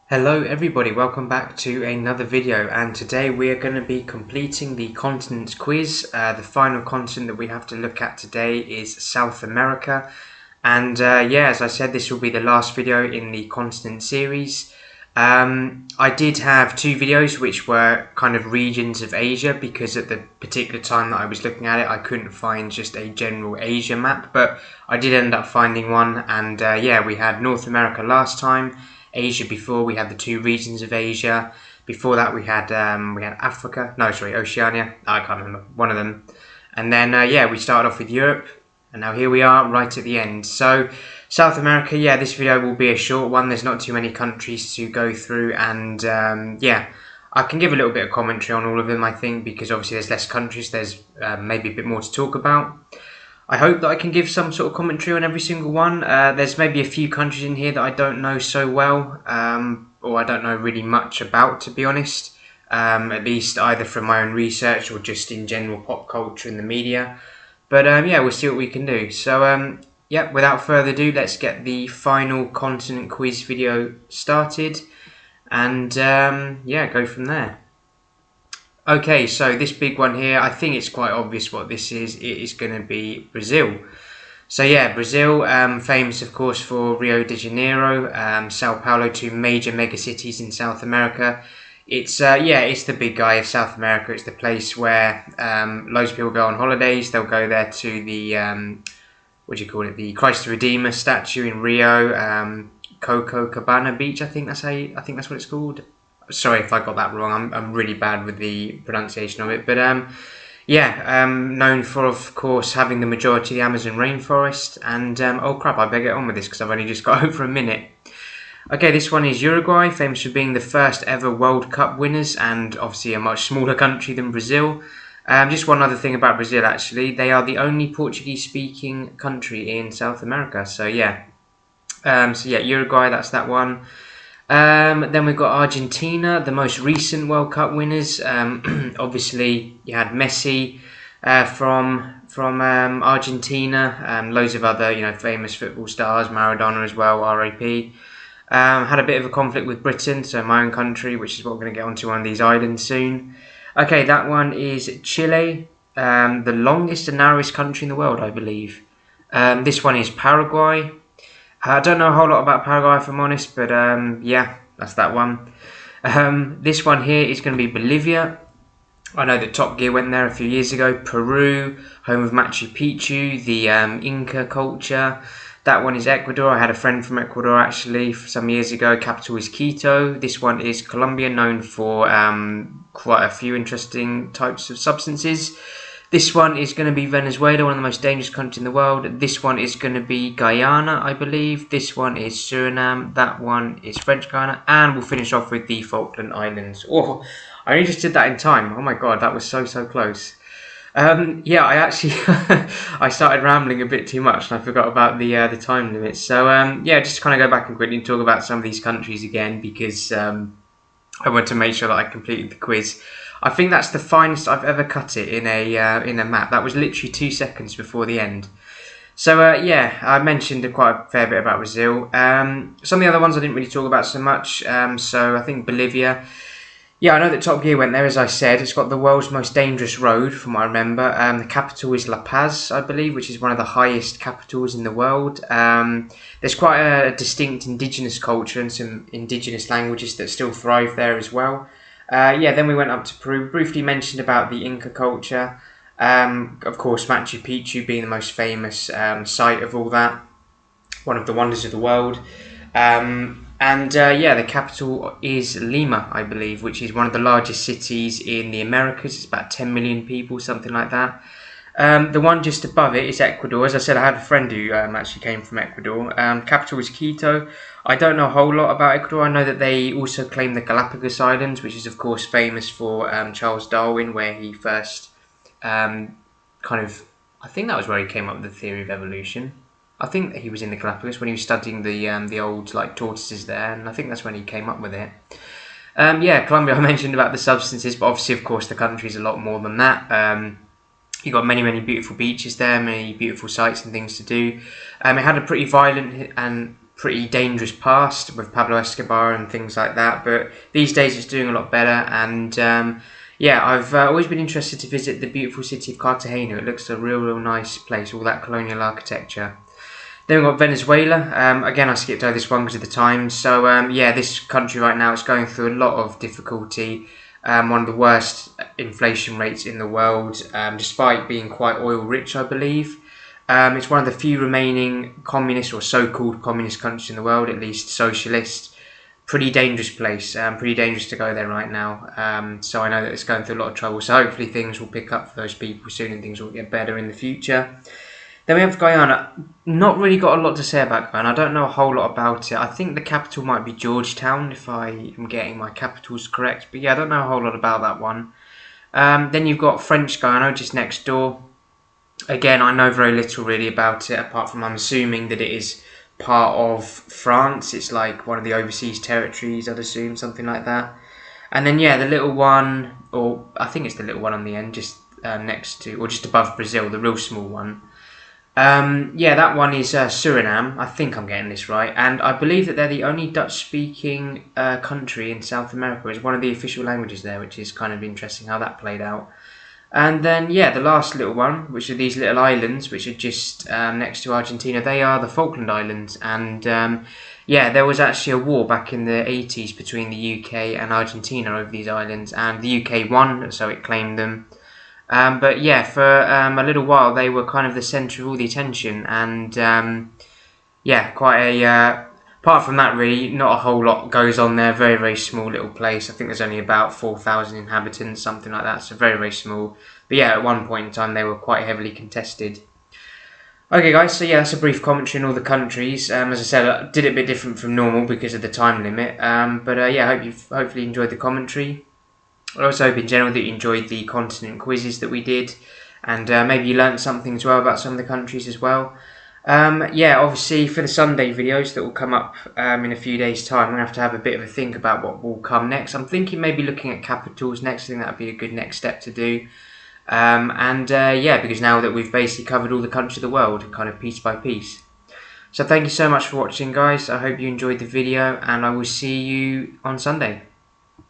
Hello everybody, welcome back to another video, and today we are going to be completing the continents quiz. The final continent that we have to look at today is South America, and yeah, as I said, this will be the last video in the continent series. I did have two videos which were kind of regions of Asia, because at the particular time that I was looking at it I couldn't find just a general Asia map, but I did end up finding one, and yeah, we had North America last time, Asia before, we had the two regions of Asia. Before that we had Africa, no sorry, Oceania, I can't remember, one of them. And then yeah, we started off with Europe, and now here we are right at the end. So South America, yeah, this video will be a short one, there's not too many countries to go through, and yeah, I can give a little bit of commentary on all of them, I think, because obviously there's less countries, there's maybe a bit more to talk about. I hope that I can give some sort of commentary on every single one. There's maybe a few countries in here that I don't know so well, or I don't know really much about, to be honest. At least either from my own research or just in general pop culture and the media. But yeah, we'll see what we can do. So yeah, without further ado, let's get the final continent quiz video started, and yeah, go from there. Okay, so this big one here, I think it's quite obvious what this is. It is going to be Brazil. So yeah, Brazil, famous of course for Rio de Janeiro, Sao Paulo, two major megacities in South America. It's yeah, it's the big guy of South America. It's the place where loads of people go on holidays. They'll go there to the what do you call it? The Christ the Redeemer statue in Rio, Copacabana Beach. I think that's what it's called. Sorry if I got that wrong. I'm really bad with the pronunciation of it, but yeah, known for, of course, having the majority of the Amazon rainforest. And oh crap, I better get on with this because I've only just got home for a minute. Okay, this one is Uruguay, famous for being the first ever World Cup winners, and obviously a much smaller country than Brazil. Just one other thing about Brazil, actually, they are the only Portuguese-speaking country in South America. So yeah, Uruguay, that's that one. Then we've got Argentina, the most recent World Cup winners. Obviously, you had Messi from Argentina, loads of other famous football stars, Maradona as well, R.I.P. Had a bit of a conflict with Britain, so my own country, which is what we're going to get onto on these islands soon. Okay, that one is Chile, the longest and narrowest country in the world, I believe. This one is Paraguay. I don't know a whole lot about Paraguay, if I'm honest, but yeah, that's that one. This one here is going to be Bolivia. I know that Top Gear went there a few years ago. Peru, home of Machu Picchu, the Inca culture. That one is Ecuador. I had a friend from Ecuador actually some years ago. Capital is Quito. This one is Colombia, known for quite a few interesting types of substances. This one is going to be Venezuela, one of the most dangerous countries in the world. This one is going to be Guyana, I believe. This one is Suriname. That one is French Guiana. And we'll finish off with the Falkland Islands. Oh, I only just did that in time. Oh my god, that was so close. Yeah, I actually I started rambling a bit too much and I forgot about the time limits. So yeah, just to kind of go back and quickly talk about some of these countries again, because I want to make sure that I completed the quiz. I think that's the finest I've ever cut it in a map. That was literally 2 seconds before the end. So yeah, I mentioned quite a fair bit about Brazil. Some of the other ones I didn't really talk about so much. So I think Bolivia. Yeah, I know that Top Gear went there, as I said. It's got the world's most dangerous road, from what I remember. The capital is La Paz, I believe, which is one of the highest capitals in the world. There's quite a distinct indigenous culture and some indigenous languages that still thrive there as well. Yeah, then we went up to Peru, briefly mentioned about the Inca culture. Of course, Machu Picchu being the most famous site of all that. One of the wonders of the world. Yeah, the capital is Lima, I believe, which is one of the largest cities in the Americas. It's about 10 million people, something like that. The one just above it is Ecuador. As I said, I had a friend who actually came from Ecuador. Capital is Quito. I don't know a whole lot about Ecuador. I know that they also claim the Galapagos Islands, which is of course famous for Charles Darwin, where he first I think that was where he came up with the theory of evolution. I think that he was in the Galapagos when he was studying the old tortoises there, and I think that's when he came up with it. Yeah, Colombia, I mentioned about the substances, but obviously, of course, the country is a lot more than that. You've got many beautiful beaches there, many beautiful sights and things to do. It had a pretty violent and pretty dangerous past with Pablo Escobar and things like that, but these days it's doing a lot better. And yeah, I've always been interested to visit the beautiful city of Cartagena. It looks a real nice place, all that colonial architecture. Then we've got Venezuela. Again, I skipped over this one because of the time. So yeah, this country right now is going through a lot of difficulty. One of the worst inflation rates in the world, despite being quite oil rich, I believe. It's one of the few remaining communist or so-called communist countries in the world, at least socialist. Pretty dangerous place, pretty dangerous to go there right now. So I know that it's going through a lot of trouble. So hopefully things will pick up for those people soon and things will get better in the future. Then we have Guyana. Not really got a lot to say about Guyana. I don't know a whole lot about it. I think the capital might be Georgetown, if I am getting my capitals correct. But yeah, I don't know a whole lot about that one. Then you've got French Guyana, just next door. Again, I know very little really about it, apart from I'm assuming that it is part of France. It's like one of the overseas territories, I'd assume, something like that. And then yeah, the little one, or I think it's the little one on the end, just next to, or just above Brazil, the real small one. Yeah, that one is Suriname. I think I'm getting this right. And I believe that they're the only Dutch-speaking country in South America. It's one of the official languages there, which is kind of interesting how that played out. And then, yeah, the last little one, which are these little islands, which are just next to Argentina. They are the Falkland Islands. And, yeah, there was actually a war back in the 80s between the UK and Argentina over these islands. And the UK won, so it claimed them. But yeah, for a little while they were kind of the centre of all the attention, and yeah, quite a. Apart from that, really, not a whole lot goes on there. Very small little place. I think there's only about 4,000 inhabitants, something like that. So very small. But yeah, at one point in time they were quite heavily contested. Okay, guys. So yeah, that's a brief commentary on all the countries. As I said, I did it a bit different from normal because of the time limit. But yeah, I hope you've hopefully enjoyed the commentary. I also hope in general that you enjoyed the continent quizzes that we did, and maybe you learnt something as well about some of the countries as well. Yeah, obviously for the Sunday videos that will come up in a few days' time, I'm going to have a bit of a think about what will come next. I'm thinking maybe looking at capitals next. I think that would be a good next step to do. Yeah, because now that we've basically covered all the countries of the world, kind of piece by piece. So thank you so much for watching, guys. I hope you enjoyed the video, and I will see you on Sunday.